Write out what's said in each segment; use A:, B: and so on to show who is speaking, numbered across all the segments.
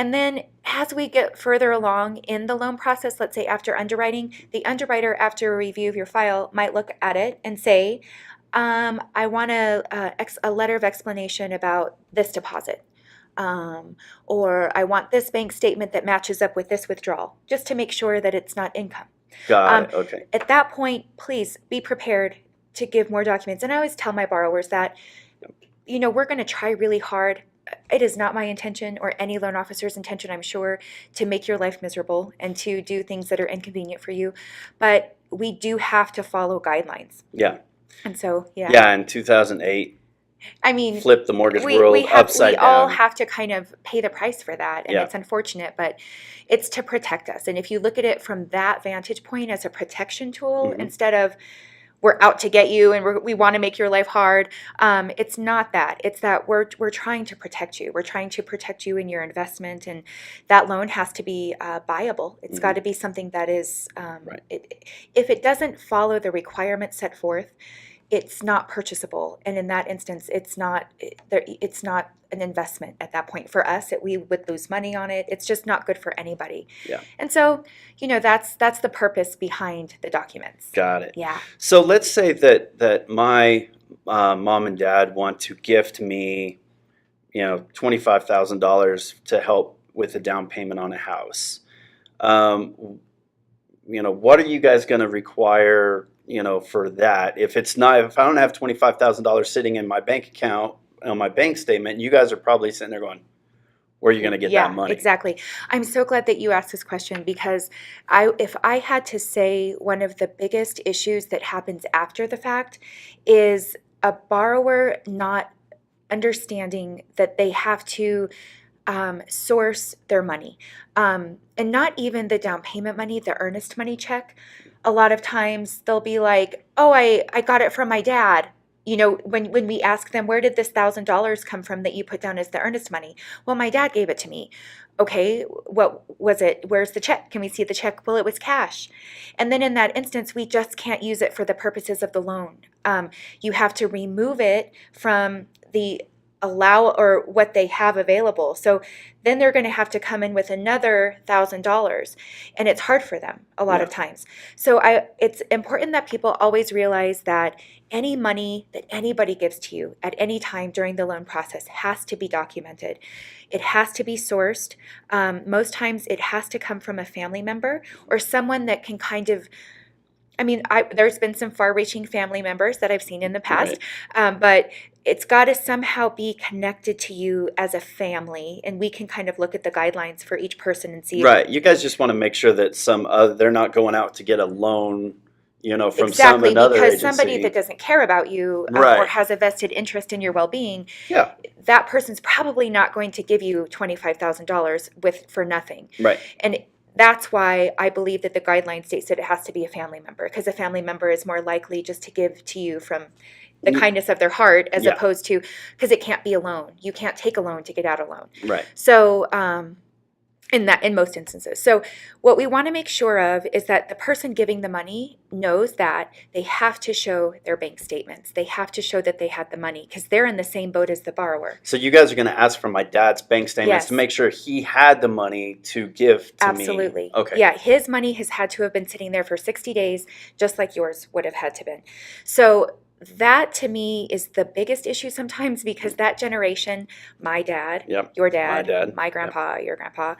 A: And then as we get further along in the loan process, let's say after underwriting, the underwriter, after a review of your file, might look at it and say, I want a letter of explanation about this deposit. Or I want this bank statement that matches up with this withdrawal, just to make sure that it's not income.
B: Got it. Okay.
A: At that point, please be prepared to give more documents. And I always tell my borrowers that, we're going to try really hard. It is not my intention or any loan officer's intention, I'm sure, to make your life miserable and to do things that are inconvenient for you. But we do have to follow guidelines.
B: Yeah.
A: And so, yeah.
B: Yeah, in 2008,
A: I mean,
B: flipped the mortgage world upside down.
A: We all have to kind of pay the price for that, and
B: Yeah.
A: it's unfortunate, but it's to protect us. And if you look at it from that vantage point as a protection tool, instead of we're out to get you and we want to make your life hard, it's not that. It's that we're trying to protect you. We're trying to protect you in your investment, and that loan has to be viable. It's got to be something that is,
B: Right.
A: if it doesn't follow the requirements set forth, it's not purchasable, and in that instance, it's not an investment at that point. For us, we would lose money on it. It's just not good for anybody.
B: Yeah.
A: And so, that's the purpose behind the documents.
B: Got it.
A: Yeah.
B: So let's say that my mom and dad want to gift me, $25,000 to help with the down payment on a house. What are you guys going to require? For that, if I don't have $25,000 sitting in my bank account on my bank statement, you guys are probably sitting there going, where are you going to get that money?
A: Exactly. I'm so glad that you asked this question, because if I had to say, one of the biggest issues that happens after the fact is a borrower not understanding that they have to source their money, and not even the down payment money, the earnest money check. A lot of times they'll be like, oh, I got it from my dad. When we ask them, where did this $1,000 come from that you put down as the earnest money? Well, my dad gave it to me. Okay, what was it? Where's the check? Can we see the check? Well, it was cash. And then in that instance, we just can't use it for the purposes of the loan. You have to remove it from the allow or what they have available. So then they're going to have to come in with another $1,000, and it's hard for them a lot of times. So it's important that people always realize that any money that anybody gives to you at any time during the loan process has to be documented. It has to be sourced. Most times it has to come from a family member or someone that can kind of, there's been some far-reaching family members that I've seen in the past, but it's got to somehow be connected to you as a family, and we can kind of look at the guidelines for each person and see.
B: Right. You guys just want to make sure that they're not going out to get a loan, from
A: Exactly,
B: some another
A: because
B: agency.
A: somebody that doesn't care about you or has a vested interest in your well-being, that person's probably not going to give you $25,000 for nothing.
B: Right.
A: And that's why I believe that the guideline states that it has to be a family member, because a family member is more likely just to give to you from the kindness of their heart, as opposed to, because it can't be a loan. You can't take a loan to get out a loan.
B: Right.
A: So in most instances. So what we want to make sure of is that the person giving the money knows that they have to show their bank statements. They have to show that they had the money, because they're in the same boat as the borrower.
B: So you guys are going to ask for my dad's bank statements to make sure he had the money to give to me.
A: Absolutely.
B: Okay.
A: Yeah, his money has had to have been sitting there for 60 days, just like yours would have had to been. So that, to me, is the biggest issue sometimes, because that generation, my dad, your dad, my grandpa, your grandpa,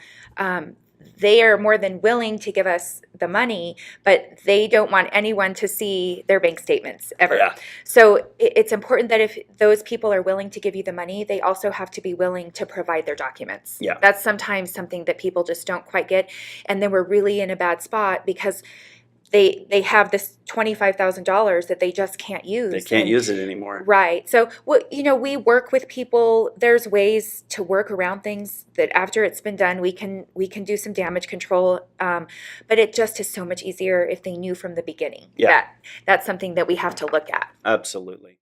A: they are more than willing to give us the money, but they don't want anyone to see their bank statements ever.
B: Yeah.
A: So it's important that if those people are willing to give you the money, they also have to be willing to provide their documents.
B: Yeah.
A: That's sometimes something that people just don't quite get, and then we're really in a bad spot, because they have this $25,000 that they just can't use.
B: They can't use it anymore.
A: Right. So, we work with people. There's ways to work around things that after it's been done, we can do some damage control. But it just is so much easier if they knew from the beginning.
B: Yeah.
A: That's something that we have to look at.
B: Absolutely.